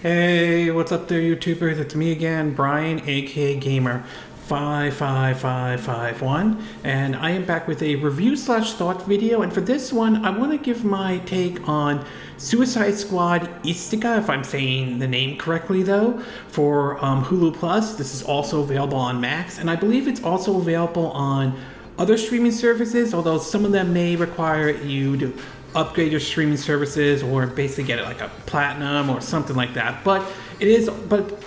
Hey, what's up there, YouTubers? It's me again, Brian, aka Gamer 55551, and I am back with a review slash thought video. And for this one, I want to give my take on Suicide Squad Isekai, if I'm saying the name correctly, though, for Hulu Plus. This is also available on Max, and I believe it's also available on other streaming services, although some of them may require you to upgrade your streaming services or basically get it like a platinum or something like that. But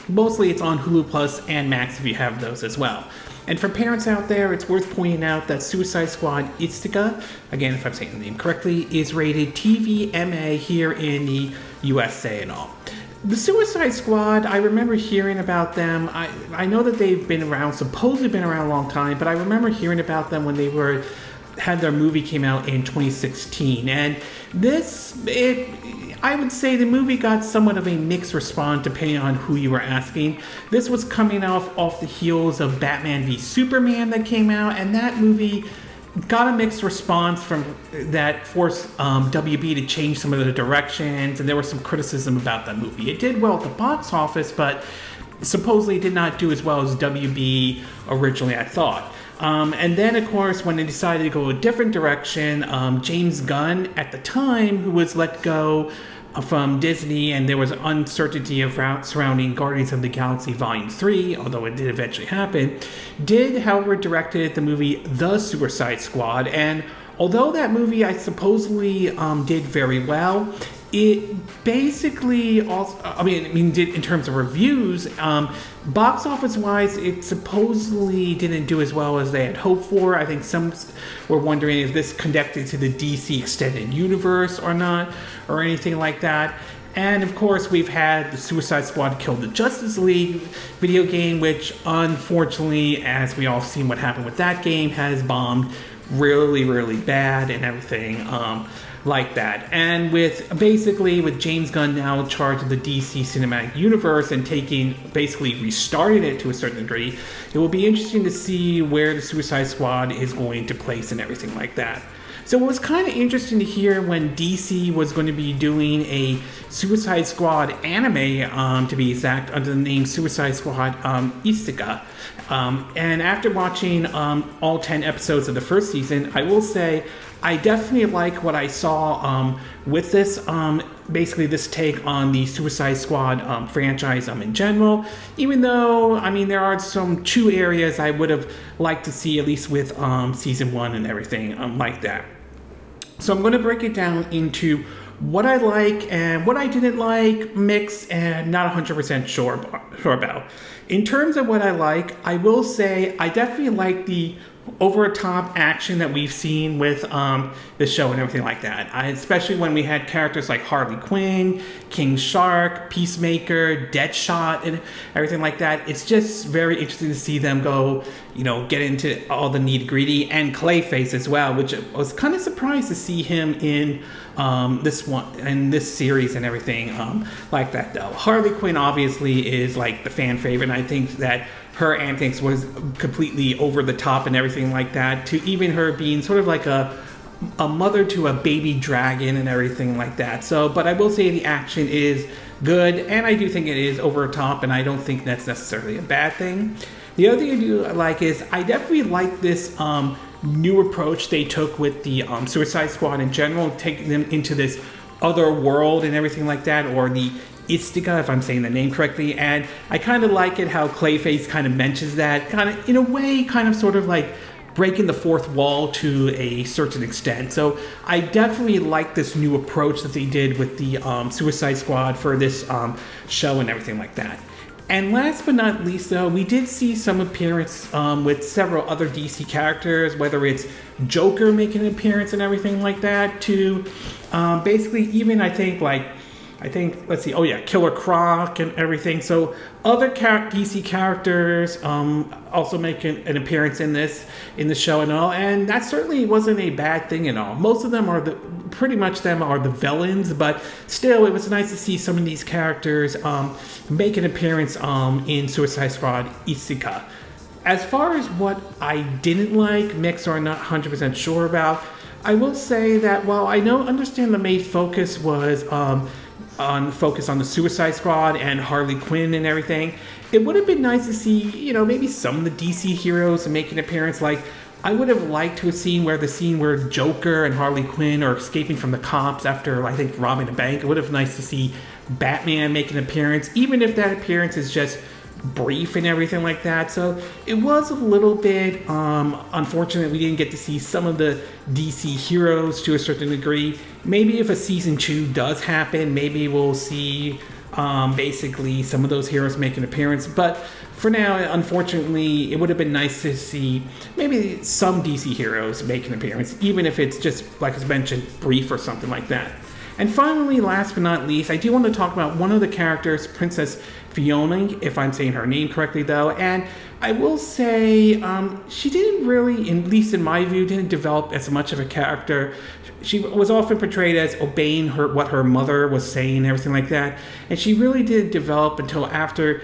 mostly it's on Hulu Plus and Max if you have those as well. And for parents out there, it's worth pointing out that Suicide Squad Isekai, again if I'm saying the name correctly, is rated TVMA here in the USA and all. The Suicide Squad, I remember hearing about them. I know that they've been around, supposedly been around a long time, but I remember hearing about them when they had their movie came out in 2016. And I would say the movie got somewhat of a mixed response depending on who you were asking. This was coming off the heels of Batman v Superman that came out, and that movie got a mixed response from that forced WB to change some of the directions, and there was some criticism about that movie. It did well at the box office, but supposedly did not do as well as WB originally I thought. And then, of course, when they decided to go a different direction, James Gunn, at the time, who was let go from Disney, and there was uncertainty surrounding Guardians of the Galaxy Volume 3, although it did eventually happen, did, however, directed the movie The Suicide Squad. And although that movie I supposedly did very well, it basically also, did in terms of reviews, box office wise, it supposedly didn't do as well as they had hoped for. I think some were wondering if this connected to the DC extended universe or not, or anything like that. And of course, we've had the Suicide Squad Kill the Justice League video game, which unfortunately, as we all seen what happened with that game, has bombed really, really bad and everything. Like that. And with James Gunn now in charge of the DC Cinematic Universe and basically restarting it to a certain degree, it will be interesting to see where the Suicide Squad is going to place and everything like that. So it was kind of interesting to hear when DC was going to be doing a Suicide Squad anime, to be exact, under the name Suicide Squad Isekai. And after watching all 10 episodes of the first season, I will say I definitely like what I saw with this, basically this take on the Suicide Squad franchise in general, even though, there are some two areas I would have liked to see, at least with season 1 and everything like that. So I'm going to break it down into what I like and what I didn't like, mixed and not 100% sure about. In terms of what I like, I will say I definitely like the over-the-top action that we've seen with the show and everything like that. Especially when we had characters like Harley Quinn, King Shark, Peacemaker, Deadshot, and everything like that. It's just very interesting to see them go, get into all the nitty-gritty, and Clayface as well, which I was kind of surprised to see him in this series and everything like that, though. Harley Quinn obviously is like the fan favorite, and I think that her antics was completely over the top and everything like that, to even her being sort of like a mother to a baby dragon and everything like that. So, but I will say the action is good, and I do think it is over the top, and I don't think that's necessarily a bad thing. The other thing I do like is I definitely like this new approach they took with the Suicide Squad in general, taking them into this other world and everything like that, or the Isekai, if I'm saying the name correctly. And I kind of like it how Clayface kind of mentions that, kind of in a way, kind of sort of like breaking the fourth wall to a certain extent. So I definitely like this new approach that they did with the Suicide Squad for this show and everything like that. And last but not least, though, we did see some appearance with several other DC characters, whether it's Joker making an appearance and everything like that, to basically even Killer Croc and everything. So other DC characters also make an appearance in the show and all, and that certainly wasn't a bad thing at all. Most of them are pretty much the villains, but still, it was nice to see some of these characters make an appearance in Suicide Squad Isekai. As far as what I didn't like, mixed or not 100% sure about, I will say that while I understand the main focus was focus on the Suicide Squad and Harley Quinn and everything. It would have been nice to see, you know, maybe some of the DC heroes make an appearance. Like, I would have liked to have seen where Joker and Harley Quinn are escaping from the cops after, I think, robbing a bank. It would have been nice to see Batman make an appearance, even if that appearance is just brief and everything like that. So it was a little bit unfortunate we didn't get to see some of the DC heroes to a certain degree. Maybe if a season 2 does happen, maybe we'll see basically some of those heroes make an appearance. But for now, unfortunately, it would have been nice to see maybe some DC heroes make an appearance, even if it's just, like I mentioned, brief or something like that. And finally, last but not least, I do want to talk about one of the characters, Princess Fione, if I'm saying her name correctly though. And I will say she didn't really, at least in my view, didn't develop as much of a character. She was often portrayed as obeying what her mother was saying and everything like that. And she really didn't develop until after,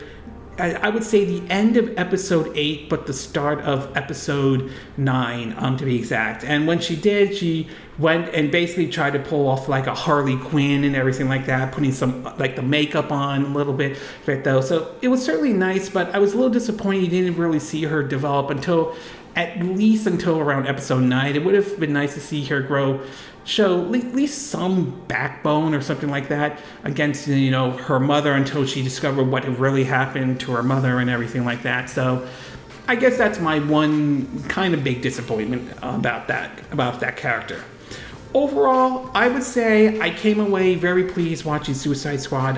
I would say, the end of episode 8, but the start of episode 9, to be exact. And when she did, she went and basically tried to pull off like a Harley Quinn and everything like that, putting some, like, the makeup on a little bit, right, though. So it was certainly nice, but I was a little disappointed you didn't really see her develop until, at least until around episode 9. It would have been nice to see her show at least some backbone or something like that against, you know, her mother, until she discovered what had really happened to her mother and everything like that. So I guess that's my one kind of big disappointment about that character. Overall, I would say I came away very pleased watching Suicide Squad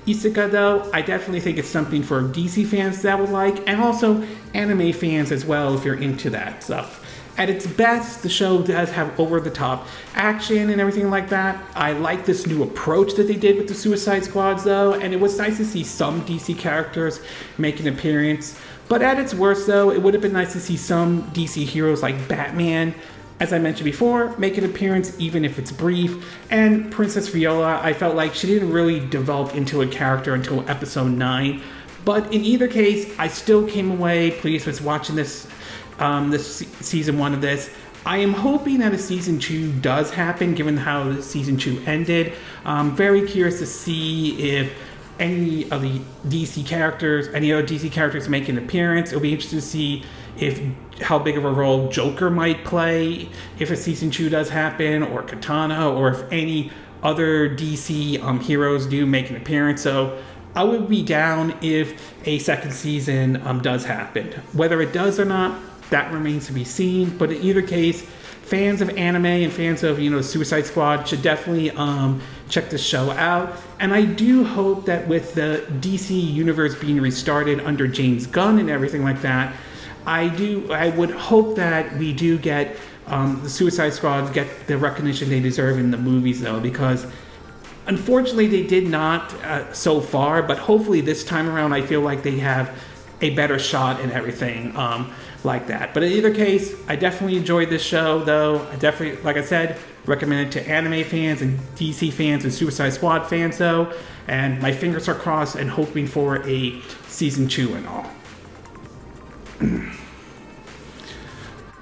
Isekai, though. I definitely think it's something for DC fans that would like, and also anime fans as well if you're into that stuff. At its best, the show does have over-the-top action and everything like that. I like this new approach that they did with the Suicide Squads, though, and it was nice to see some DC characters make an appearance. But at its worst, though, it would have been nice to see some DC heroes like Batman, as I mentioned before, make an appearance even if it's brief. And Princess Viola, I felt like she didn't really develop into a character until episode 9. But in either case, I still came away pleased with watching this season 1 of this. I am hoping that a season 2 does happen, given how season 2 ended. I'm very curious to see if any other DC characters make an appearance. It'll be interesting to see how big of a role Joker might play if a season 2 does happen, or Katana, or if any other DC heroes do make an appearance. So I would be down if a second season does happen. Whether it does or not, that remains to be seen. But in either case, fans of anime and fans of, you know, Suicide Squad should definitely check this show out. And I do hope that with the DC universe being restarted under James Gunn and everything like that, I would hope that we do get the Suicide Squad get the recognition they deserve in the movies, though, because unfortunately they did not so far. But hopefully this time around, I feel like they have a better shot and everything like that. But in either case, I definitely enjoyed this show, though. I definitely, like I said, recommend it to anime fans and DC fans and Suicide Squad fans, though. And my fingers are crossed and hoping for a season 2 and all.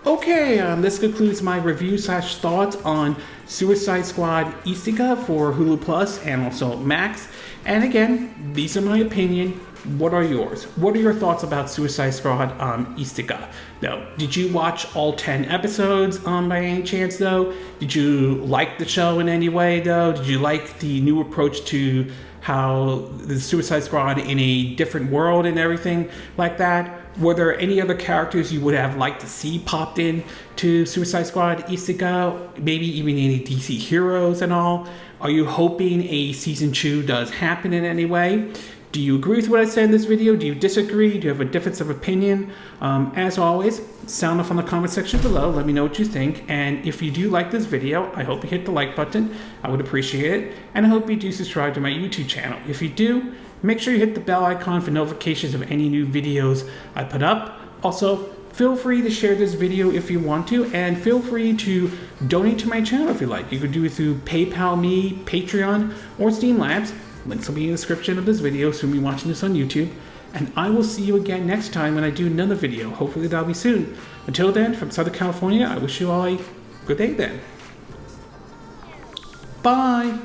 Okay, this concludes my review / thoughts on Suicide Squad Isekai for Hulu Plus and also Max. And again, these are my opinion. What are yours? What are your thoughts about Suicide Squad Isekai? Now, did you watch all 10 episodes by any chance, though? Did you like the show in any way, though? Did you like the new approach to how the Suicide Squad in a different world and everything like that? Were there any other characters you would have liked to see popped in to Suicide Squad Isekai? Maybe even any DC heroes and all? Are you hoping a season 2 does happen in any way? Do you agree with what I said in this video? Do you disagree? Do you have a difference of opinion? As always, sound off on the comment section below. Let me know what you think. And if you do like this video, I hope you hit the like button. I would appreciate it. And I hope you do subscribe to my YouTube channel. If you do, make sure you hit the bell icon for notifications of any new videos I put up. Also, feel free to share this video if you want to, and feel free to donate to my channel if you like. You can do it through PayPal Me, Patreon, or Steam Labs. Links will be in the description of this video, so you'll be watching this on YouTube. And I will see you again next time when I do another video. Hopefully that'll be soon. Until then, from Southern California, I wish you all a good day then. Bye!